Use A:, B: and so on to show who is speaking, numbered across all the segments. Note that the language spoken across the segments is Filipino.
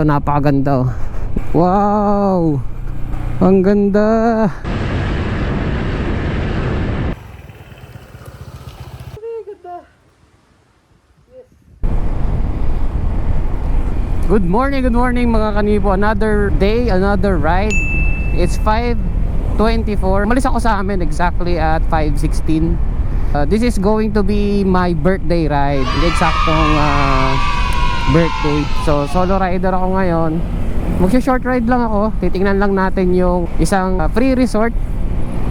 A: Napakaganda oh. Wow! Ang ganda! Good morning mga kanibo. Another day, another ride. It's 5:24. Malis ako sa amin exactly at 5:16. This is going to be my birthday ride. Eksaktong birthday. So solo rider ako ngayon. Magsho-short ride lang ako. Titingnan lang natin yung isang free resort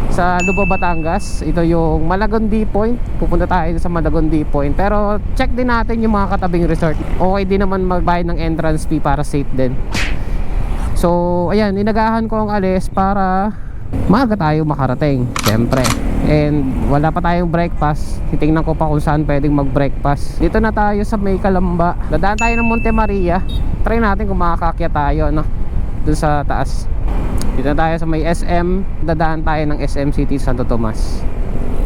A: sa Lubo, Batangas. Ito yung Malagondi Point. Pupunta tayo sa Malagondi Point. Pero check din natin yung mga katabing resort. Okay din naman magbayad ng entrance fee para safe din. So ayan, inagahan ko ang alis para maaga tayo makarating, syempre. And wala pa tayong breakfast. Titingnan ko pa kung saan pwedeng mag-breakfast. Dito na tayo sa May Calamba. Dadaan tayo ng Monte Maria. Try natin kung makakakya tayo, no? Dun sa taas. Dito na tayo sa may SM. Dadaan tayo ng SM City Santo Tomas.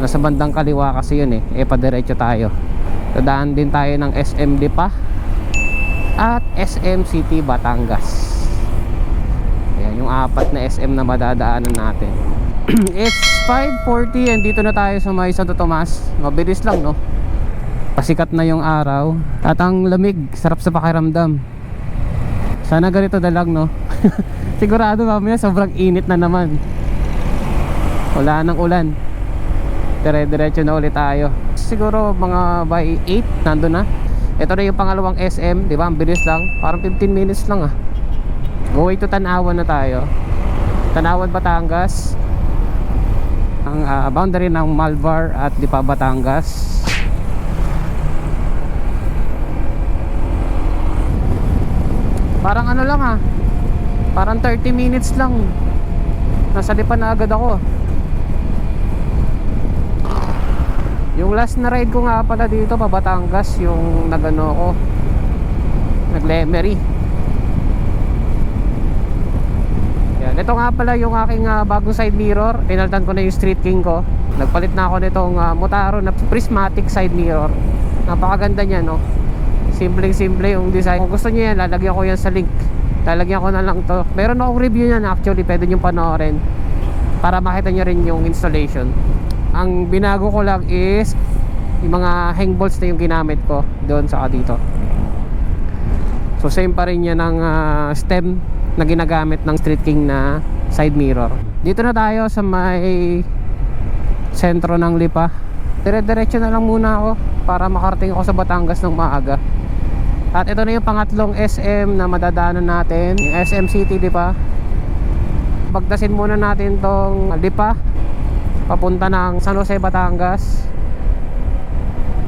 A: Nasa bandang kaliwa kasi yun eh. Padiretso tayo. Dadaan din tayo ng SM Lipa at SM City Batangas. Ayan yung apat na SM na madadaanan natin. It's 5:40 and dito na tayo sa may Santo Tomas. Mabilis lang, no? Pasikat na yung araw at ang lamig, sarap sa pakiramdam. Sana ganito na lang, no? Sigurado mamaya sobrang init na naman. Wala nang ulan. Dire-diretso na ulit tayo. Siguro mga by 8 nandun na. Ito na yung pangalawang SM, di ba? Ang bilis lang, parang 15 minutes lang ah. Going to Tanawan na tayo. Tanawan, Batangas. Ang boundary ng Malvar at Lipa, Batangas. Parang ano lang ah, parang 30 minutes lang. Nasa Lipa na agad ako. Yung last na ride ko nga pala dito pa Batangas, yung nagano ko, nag-Lemery. Yan, ito nga pala yung aking bagong side mirror. Pinalitan ko na yung Street King ko. Nagpalit na ako nitong Motaro na prismatic side mirror. Napakaganda niya, no? Simpleng-simple yung design. Kung gusto niyo yan, lalagyan ko yan sa link. Lalagyan ko na lang to. Meron akong review yan actually, pwede nyo panoorin para makita nyo rin yung installation. Ang binago ko lang is yung mga hang bolts na yung ginamit ko doon sa dito. So same pa rin yan ng stem na ginagamit ng Street King na side mirror. Dito na tayo sa may sentro ng Lipa. Dire-diretso na lang muna ako para makarating ako sa Batangas ng maaga. At ito na yung pangatlong SM na madadaanan natin, yung SM City Lipa. Pagdasin muna natin tong Lipa papunta ng San Jose, Batangas.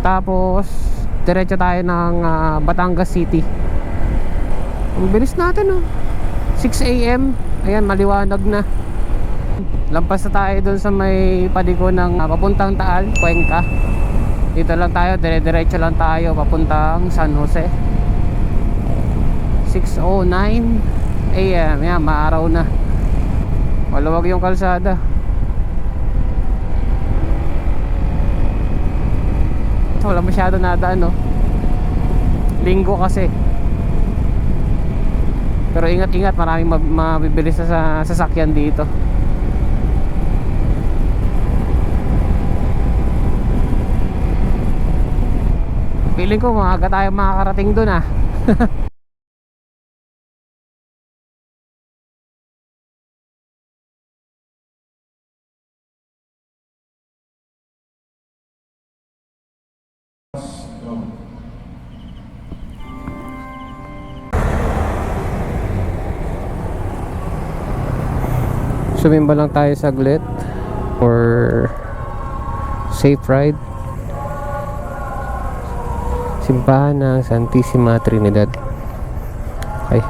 A: Tapos diretso tayo ng Batangas City. Ang bilis natin, oh. 6 AM. Ayan, maliwanag na. Lampas na tayo dun sa may paliko ng papuntang Taal, Cuenca. Dito lang tayo, dire-diretso lang tayo papuntang San Jose. 6:09 AM. Yan, maaraw na. Maluwag yung kalsada. Wala masyado nadaan, no? Linggo kasi. Pero ingat-ingat, maraming mabibilis na sa sasakyan dito. Feeling ko maaga tayo makakarating dun ah. Sumimba lang tayo saglit for safe ride. Simbahan ng Santissima Trinidad. Okay.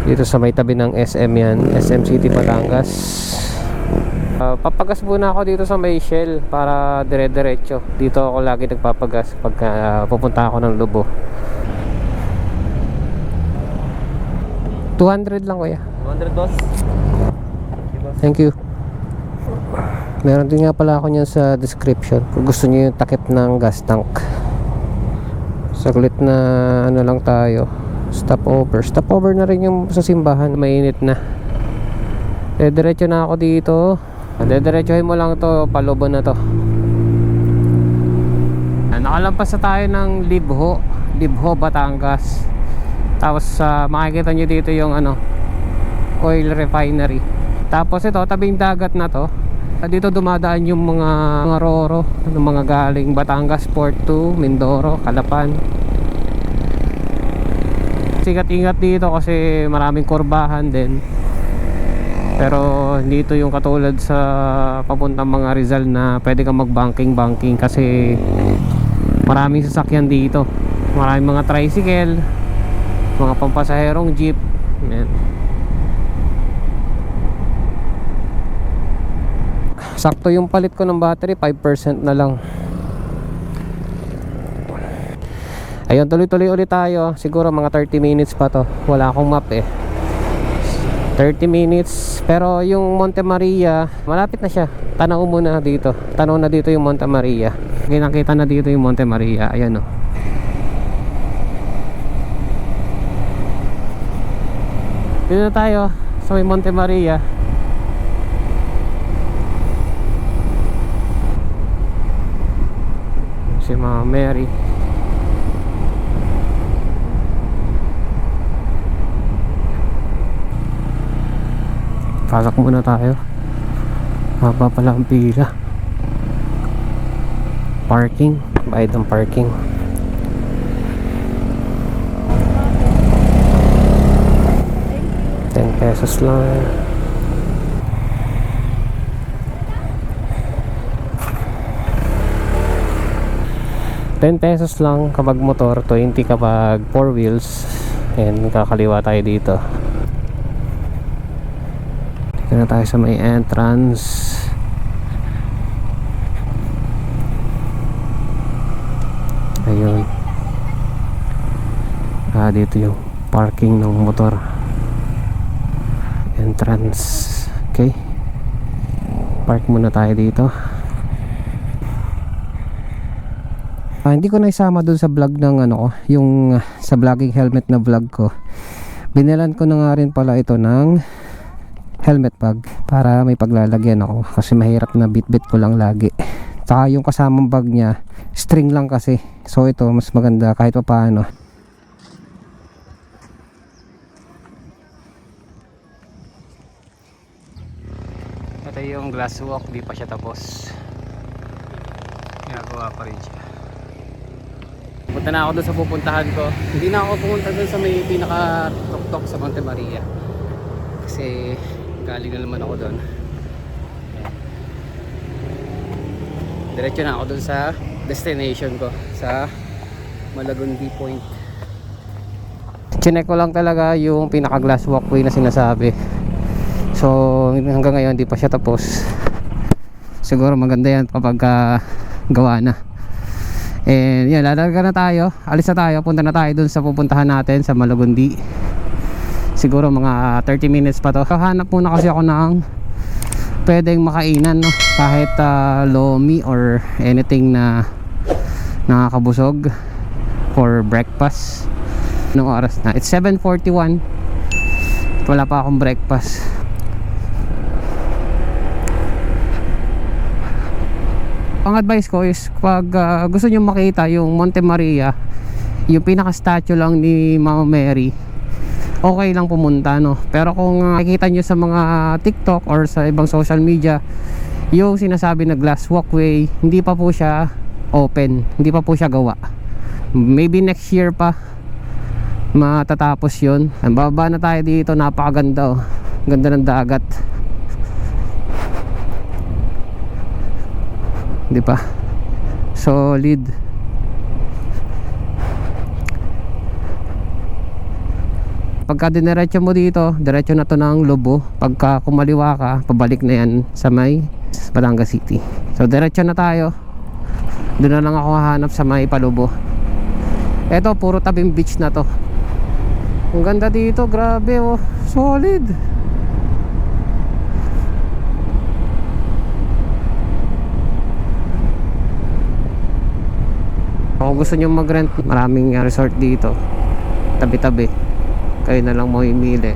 A: Dito sa may tabi ng SM yan, SM City Batangas. Papagas muna ako dito sa may Shell para dire-diretso. Dito ako lagi nagpapagas pagka pupunta ako ng Lubo. 200 lang kuya.
B: 200 boss.
A: Thank you. Meron din nga pala ako niyan sa description kung gusto niyo yung takip ng gas tank. Saglit na ano lang tayo, stopover na rin yung sa simbahan. Mainit na. Diretso na ako dito. Diretsohin mo lang to, Palubon na to. Nakalampas na tayo ng Libho, Batangas. Tapos makikita nyo dito yung ano, oil refinery. Tapos ito, tabing dagat na to. Dito dumadaan yung mga roro, mga galing Batangas Port to Mindoro, Calapan. Ingat dito kasi maraming kurbahan din. Pero dito yung katulad sa papuntang mga Rizal na pwede kang mag-banking kasi maraming sasakyan dito. Maraming mga tricycle, mga pampasaherong jeep. Ayan. Sakto yung palit ko ng battery, 5% na lang. Ayun, tuloy-tuloy ulit tayo. Siguro mga 30 minutes pa to. Wala akong map eh. 30 minutes. Pero yung Monte Maria, malapit na siya. Tanaw muna dito. Tanaw na dito yung Monte Maria. Nakita na dito yung Monte Maria. Ayan o. Dito na tayo sa may Monte Maria. Si Mama Mary. Pasok muna tayo. Haba pala ang pila. Parking, bayad ng parking. ₱10 lang. ₱10 lang kapag motor, 20 kapag 4 wheels. And kakaliwa tayo dito. Dito na tayo sa may entrance. Ayun. Dito yung parking ng motor. Entrance. Okay. Park muna tayo dito. Hindi ko na isama dun sa vlog ng ano ko, yung sa vlogging helmet na vlog ko. Binilan ko na nga rin pala ito ng helmet bag para may paglalagyan ako kasi mahirap na bit-bit ko lang lagi. Saka yung kasamang bag niya, string lang kasi. So ito mas maganda kahit pa paano. Ito yung glass walk, di pa siya tapos. Ginagawa pa rin siya. Punta na ako doon sa pupuntahan ko. Hindi na ako pumunta doon sa may pinaka-tok-tok sa Monte Maria. Kasi galing na naman ako doon. Diretso na ako doon sa destination ko, sa Malagundi Point. Chinek ko lang talaga yung pinaka-glass walkway na sinasabi. So hanggang ngayon di pa siya tapos. Siguro maganda yan kapag gawa na. And yan, lalaga na tayo. Alis na tayo, punta na tayo dun sa pupuntahan natin sa Malagundi. Siguro mga 30 minutes pa to. Hanap muna kasi ako ng pwedeng makainan, no? Kahit lomi or anything na nakakabusog for breakfast. Anong oras na? It's 7:41. Wala pa akong breakfast. Ang advice ko is pag gusto nyo makita yung Monte Maria, yung pinaka-statue lang ni Mama Mary, okay lang pumunta, no? Pero kung makikita nyo sa mga TikTok or sa ibang social media, yung sinasabi na glass walkway, hindi pa po siya open, hindi pa po siya gawa. Maybe next year pa matatapos yun. Ang baba na tayo dito, napakaganda, oh. Ganda ng dagat, di ba? Solid. Pagka diniretso mo dito, diretso na to ng Lobo. Pagka kumaliwa ka, pabalik na yan sa may Batangas City. So diretso na tayo. Doon na lang ako hahanap sa may Palubo. Eto, puro tabing beach na to. Ang ganda dito, grabe, oh. Solid. kung gusto nyo mag-rent, maraming resort dito. Tabi-tabi. Kayo na lang mamimili.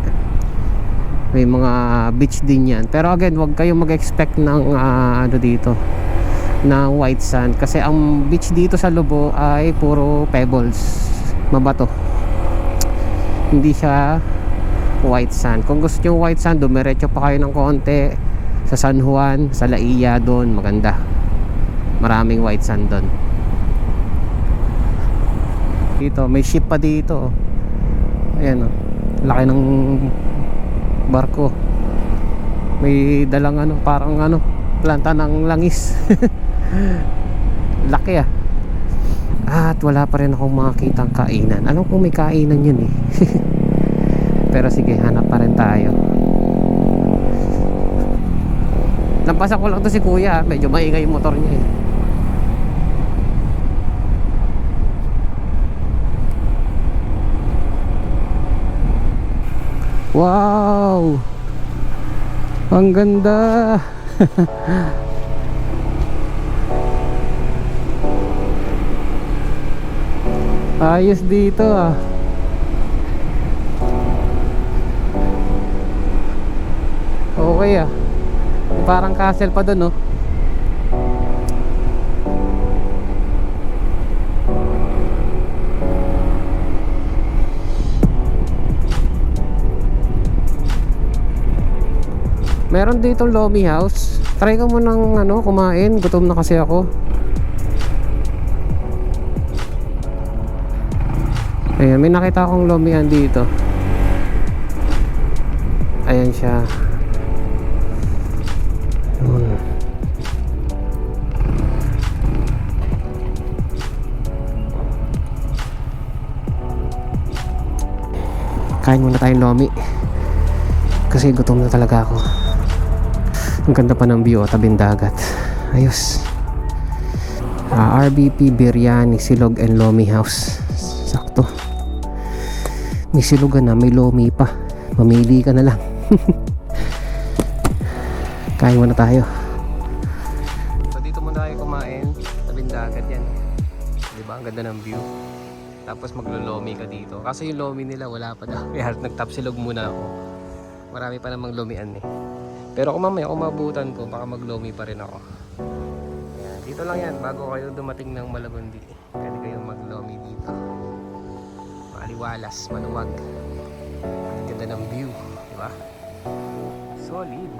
A: May mga beach din yan. Pero again, wag kayong mag-expect ng ano dito, ng white sand. Kasi ang beach dito sa Lobo ay puro pebbles. Mabato. Hindi siya white sand. Kung gusto nyo white sand, dumiretso pa kayo ng konti sa San Juan, sa Laia, doon maganda. Maraming white sand doon. Dito, may ship pa dito. Ayan, laki ng barko. May dalang ano, parang ano, planta ng langis. Laki ah. At wala pa rin akong makakitang kainan. Alam ko may kainan yun eh. Pero sige, hanap pa rin tayo. Nampasan ko lang to si kuya. Medyo maingay yung motor niya eh. Wow! Ang ganda! Ayos dito ah. Okay ah. Parang castle pa dun oh. Meron dito Lomi House. Try ko munang ano, kumain. Gutom na kasi ako. Ayan, may nakita akong Lomihan dito. Ayan siya. Kain muna tayong Lomi. Kasi gutom na talaga ako. Ang ganda pa ng view, tabing dagat. Ayos. RBP Biryani, Silog and Lomi House. Sakto. May silogan na, may Lomi pa. Mamili ka na lang. Kain muna tayo. So dito muna tayo kumain. Tabing dagat yan. Diba? Ang ganda ng view. Tapos maglo-Lomi ka dito. Kasi yung Lomi nila wala pa daw. Kaya nagtap silog muna ako. Marami pa namang Lomian eh. Pero kung mamaya, kung mabutan ko, baka mag-Lomi pa rin ako. Ayan, dito lang yan, bago kayo dumating ng Malagundi. Pwede kayong mag-Lomi dito. Maliwalas, maluwag. Ang ganda ng view, di ba? Solid.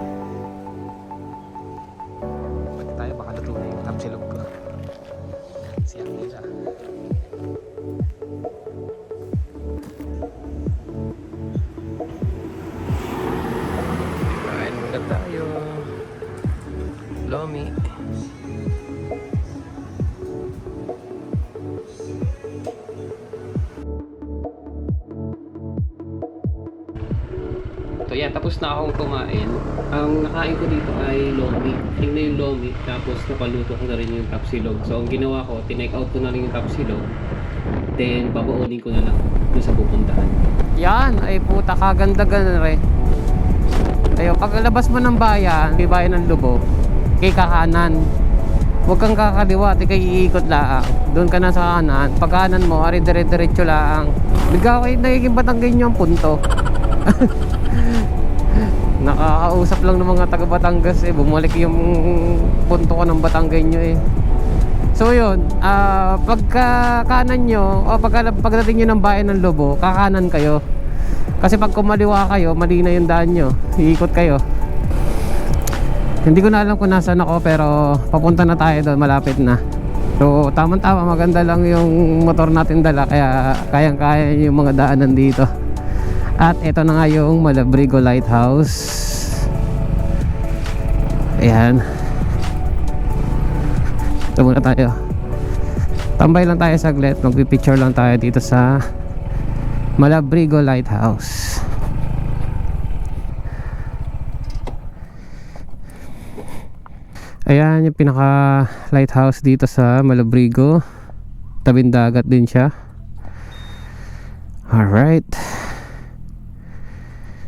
A: Pwede tayo, baka luto na yung tapsilog ko. Siyang nila. Tayo Lomi. So yan, tapos na akong kumain. Ang nakain ko dito ay Lomi. Tingnan yung Lomi, tapos napaluto ko na rin yung tapsilog. So ang ginawa ko, tinake out ko na rin yung tapsilog. Then babaunin ko na lang dun sa pupuntahan. Yan, ay puta, kaganda-ganda rin. Ayo, paglabas mo ng bayan, may bayan ng Lobo, kay kakanan. Huwag kang kakaliwa, kay iikot lang. Doon ka na sa kanan. Pag kanan mo, ari dire-diretso lang. Bigla kayo nagiging Batanggenyo ang punto. Nakakausap lang ng mga taga Batangas eh. Bumalik yung punto ko ng Batanggenyo eh. So yun, pagka kanan nyo, o pagdating nyo ng bayan ng Lobo, kakanan kayo. Kasi pag kumaliwa kayo, mali na yung daan nyo. Iikot kayo. Hindi ko na alam kung nasaan ako, pero papunta na tayo doon, malapit na. So tamang-tama, maganda lang yung motor natin dala, kaya kayang-kaya yung mga daanan dito. At ito na nga yung Malabrigo Lighthouse. Ayan. Ito muna tayo. Tambay lang tayo saglit, magpipicture lang tayo dito sa Malabrigo Lighthouse. Ayan yung pinaka lighthouse dito sa Malabrigo. Tabing dagat din siya. Alright.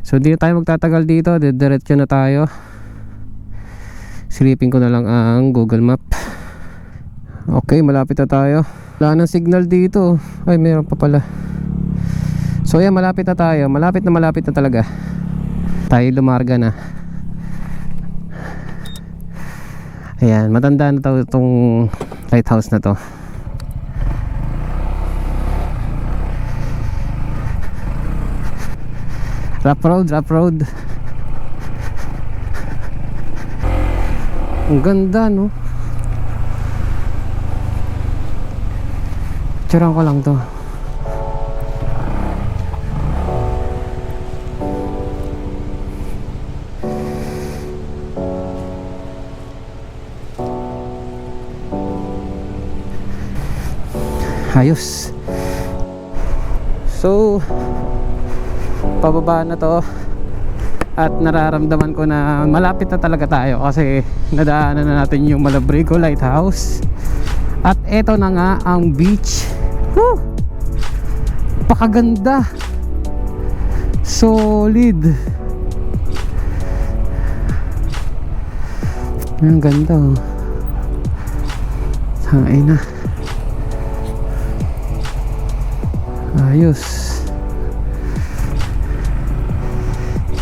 A: So hindi na tayo magtatagal dito, diretso na tayo. Silipin ko na lang ang Google Map. Okay, malapit na tayo. Wala nang signal dito. Ay, meron pa pala. So yan, malapit na tayo. Malapit na talaga. Tayo lumarga na. Ayan, matanda na to, itong lighthouse na to. Rough road. Ang ganda, no? Picturean ko lang to. Ayos. So pababa na to at nararamdaman ko na malapit na talaga tayo kasi nadaanan na natin yung Malabrigo Lighthouse at eto na nga ang beach. Woo! Pakaganda, solid, ang ganda, oh. Ay na, ayos.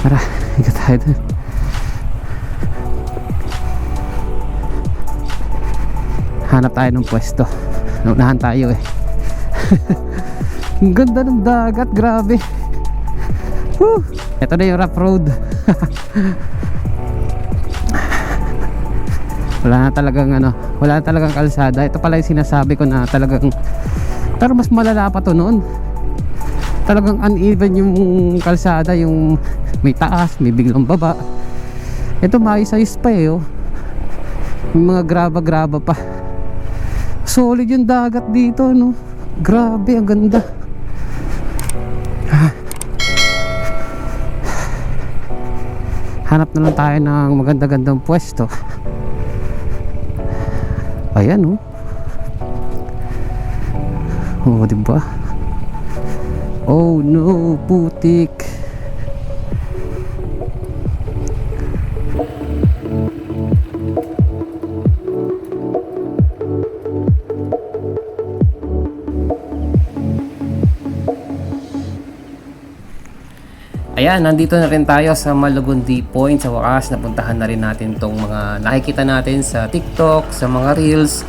A: Tara, ikot tayo dun. Hanap tayo ng pwesto. Naunahan tayo eh. Ang ganda ng dagat, grabe. Woo! Ito na yung rough road. Wala na talagang kalsada. Ito pala yung sinasabi ko na talagang, pero mas malala pa to noon. Talagang uneven yung kalsada, yung may taas, may biglang baba. Ito maayos-ayos pa eh, oh. May mga graba-graba pa. Solid yung dagat dito, no? Grabe, ang ganda. Hanap na lang tayo ng maganda-gandang pwesto. Ayan, oh. Oh, diba? Oh no, putik. Ayan, nandito na rin tayo sa Malugundi Point. Sa wakas, napuntahan na rin natin tong mga nakikita natin sa TikTok, sa mga Reels.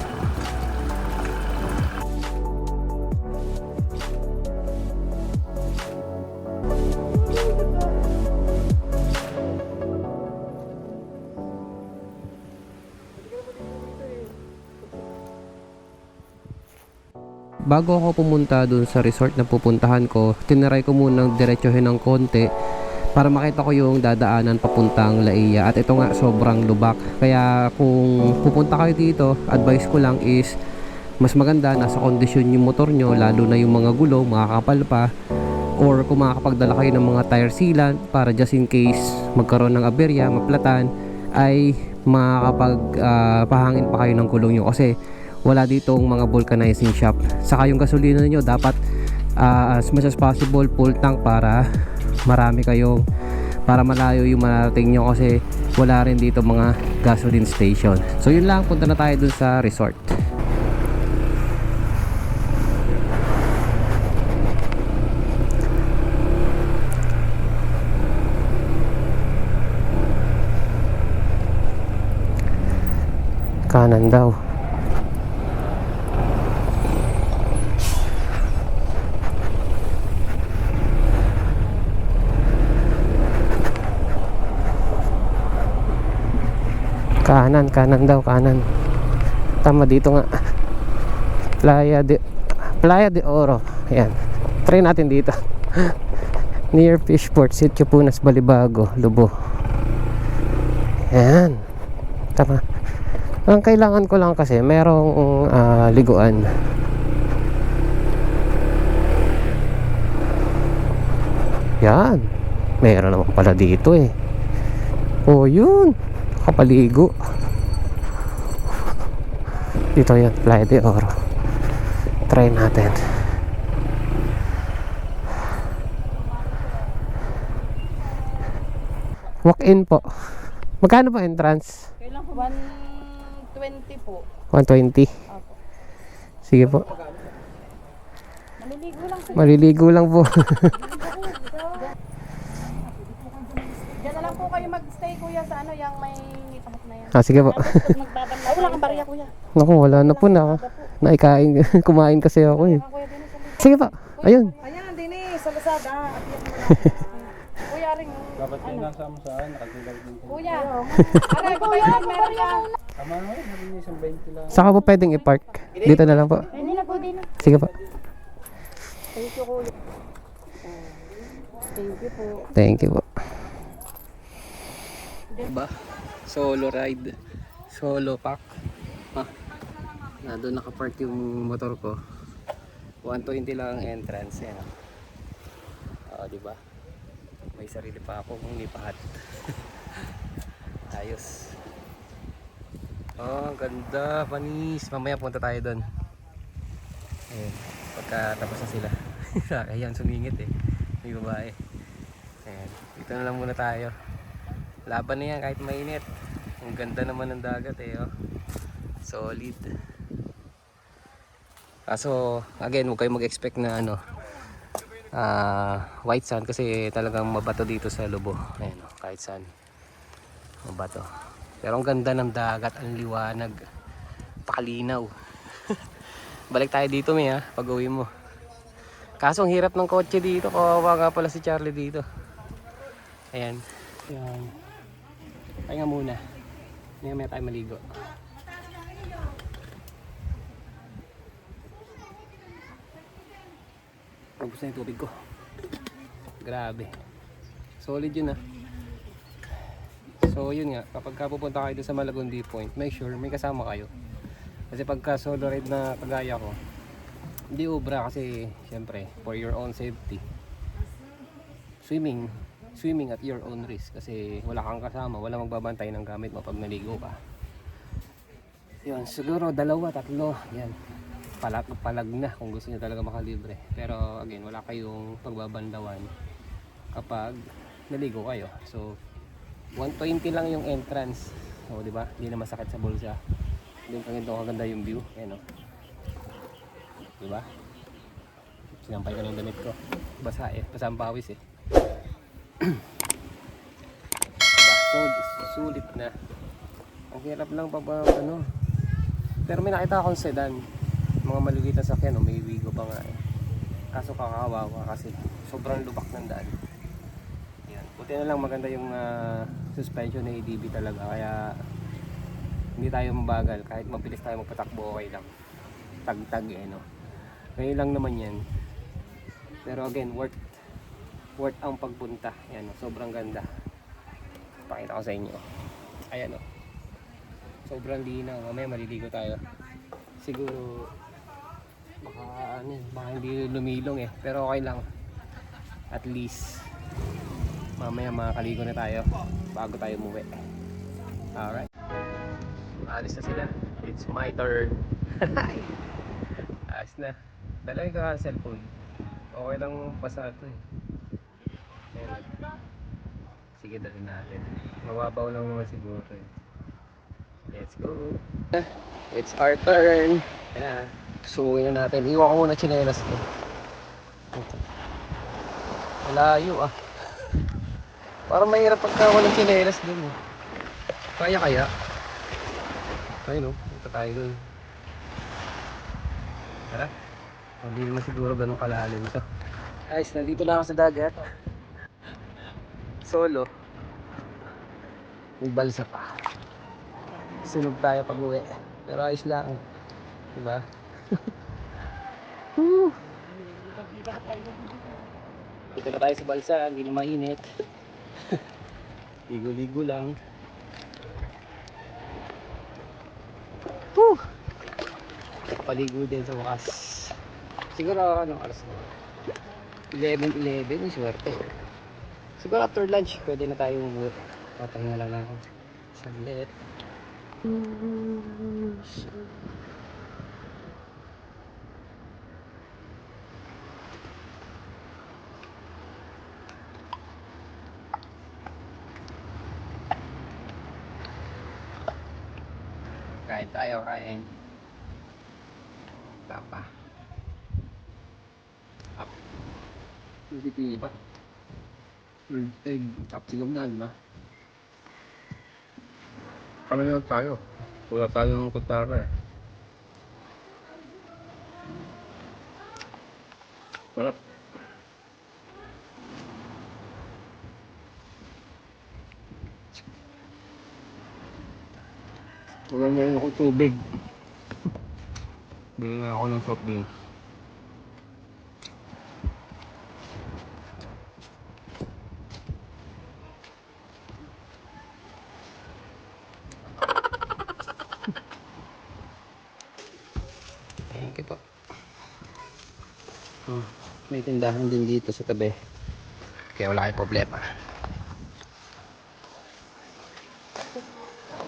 A: Bago ako pumunta dun sa resort na pupuntahan ko, tinaray ko munang diretsuhin ng konti para makita ko yung dadaanan papuntang Laia. At ito nga, sobrang lubak. Kaya kung pupunta kayo dito, advice ko lang is mas maganda nasa kondisyon yung motor nyo, lalo na yung mga gulong, makakapal pa, or kung makakapagdala kayo ng mga tire sealant para just in case magkaroon ng aberya, maplatan, ay makakapag pahangin pa kayo ng gulong nyo kasi wala ditong mga vulcanizing shop. Saka yung gasolina niyo dapat as much as possible full tank para marami kayong, para malayo yung mararating nyo kasi wala rin dito mga gasoline station. So yun lang, punta na tayo dun sa resort. Kanan daw. Kanan daw, kanan. Tama, dito nga. Playa de Oro. Ayan. Try natin dito. Near Fishport, Sitio Punas, Balibago, Lubo. Ayan. Tama. Ang kailangan ko lang kasi merong liguan. Yan. Meron naman pala dito eh. Oh, yun. Kapaligo. Dito yan, Playa de Oro. Try natin. Walk-in po. Magkano po entrance?
B: 120 po.
A: 120.
B: Opo.
A: Sige po.
B: Maliligo lang sila.
A: Maliligo lang po.
B: Diyan na lang po kayo mag-stay kuya sa ano, yung may pahok na yan.
A: Sige po.
B: Ay, wala kang barya kuya.
A: Naku, wala na po na. Naikain. Kumain kasi ako eh.
B: Kuya din sa
A: Sige po. Ayun.
B: Ayan, din sa Lazada. At yan mo kuya rin.
C: Dapat kayo nasama sa akin, nakatulog din ko.
B: Kuya. Aray, kuya, meron ka.
C: Tama nga, sabi niya isang 20 lang.
A: Saka po pwedeng i-park. Dito na lang po.
B: Hindi na po din.
A: Sige po.
B: Thank you kuya. Thank you po.
A: Thank you po. Diba? Solo ride. Solo pack. Doon nakapark yung motor ko. 120 lang ang entrance. Yan. Diba? May sarili pa ako kung lipat. Ayos. Ang ganda. Panis. Mamaya punta tayo doon. Ayun. Pagka tapos na sila. Ayan, sumingit eh. May babae. Ayan. Dito na lang muna tayo. Laban na yan kahit mainit. Ang ganda naman ng dagat eh. Oh. Solid. Kaso, again, huwag kayo mag-expect na ano, white sand kasi talagang mabato dito sa Lobo. Ayan oh, kahit saan. Mabato. Pero ang ganda ng dagat, ang liwanag. Pakalinaw. Balik tayo dito, May, ha, pag uwi mo. Kaso ang hirap ng kotse dito. Kawawa nga pala si Charlie dito. Ayan. Ayan. Pahinga muna. May tayo maligo. Ubus na yung tubig ko. Grabe. Solid yun ah. So yun nga, kapag pupunta kayo sa Malagundi Point, make sure may kasama kayo. Kasi pagka solo ride na kagaya ko, hindi ubra kasi syempre for your own safety. Swimming at your own risk kasi wala kang kasama, wala magbabantay ng gamit mo pag naligo ka. Yun, siguro 2, 3, yan. Palag na kung gusto niyo talaga makalibre. Pero again, wala kayong pagbabandawan kapag naligo kayo. So 120 lang yung entrance. So, di ba? Hindi na masakit sa bulsa. Doon pa ganito kaganda yung view. Ayan o. Di ba? Sinampay ko ng damit ko. Basa eh. Basa ang pawis eh. Diba? Sulit na. Ang hirap lang pa ba ano. Pero may nakita akong sedan. Mga maliliit na sakyan. May wigo pa nga eh. Kaso kakawawa kasi sobrang lubak ng daan. Buti na lang maganda yung suspension ng ADB talaga kaya hindi tayo mabagal kahit mabilis tayo magpatakbo okay lang, tag-tag eh no. Ngayon lang naman yan, pero again worth ang pagpunta. Ayan, sobrang ganda. Pakita ko sa inyo. Ayan o, sobrang linaw. Mamaya maliligo tayo siguro. Baka hindi lumilong eh, pero okay lang, at least mamaya makakaligo na tayo bago tayo umuwi. Alright. Alis na sila. It's my turn. Alis na. Dalawin ko ang cellphone. Okay lang pasa ito eh. Ayan. Sige, dalhin natin. Mababaw lang naman siguro eh. Let's go. It's our turn. Ayan. Susukin na natin. Iwan ko muna chinelas ko. Malayo ah. Parang mahirap pagka walang chinelas dun eh. Kaya? Ayun o, punta tayo dun. Tara. Hindi naman siguro ganun kalalim ito. Guys, nandito na ako sa dagat. Solo. May balsa pa. Sunog tayo pag uwi. Pero ayos lang. Diba? Dito na tayo sa balsa, hindi na mainit. Ligo-ligo lang. Paligo din sa wakas. Siguro anong oras na? 11 yung swerte. Siguro after lunch pwede na tayo umuwi. Papahinga lang ako saglit. Kain tayo, kain. Hindi pa. Tapsilog na, di ba?
C: Kami na tayo. Wala tayong kutara eh. Sarap. Wala na rin ako tubig. Bili na ako ng soft drink.
A: Thank you po. May tindahan din dito sa tabi. Kaya wala kayong problema.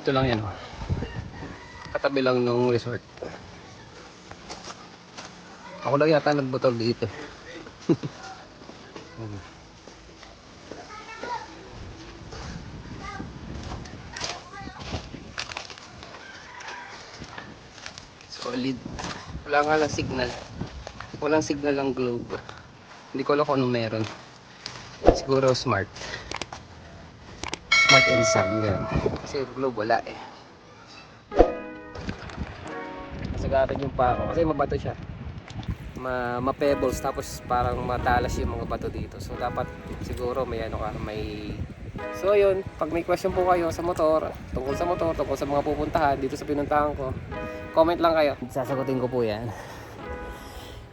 A: Ito lang yan. Katabi lang nung resort. Ako lang yata nagbutol dito. Solid. Wala nga lang signal. Walang signal ang globe. Hindi ko alam kung anong meron. Siguro smart. Smart and sound. Ganun. Kasi yung globe wala eh. Kasagatan yung pa ako. Kasi mabato siya. Ma-pebbles. Tapos parang matalas yung mga bato dito. So dapat siguro may ano ka. May... So yun. Pag may question po kayo sa motor. Tungkol sa motor. Tungkol sa mga pupuntahan dito sa pinuntahan ko. Comment lang kayo. Sasagutin ko po yan.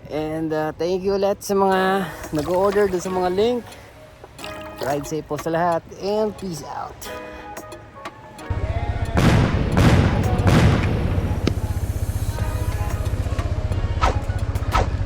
A: And thank you ulit sa mga nag-order dun sa mga link. Ride safe po sa lahat. And peace out.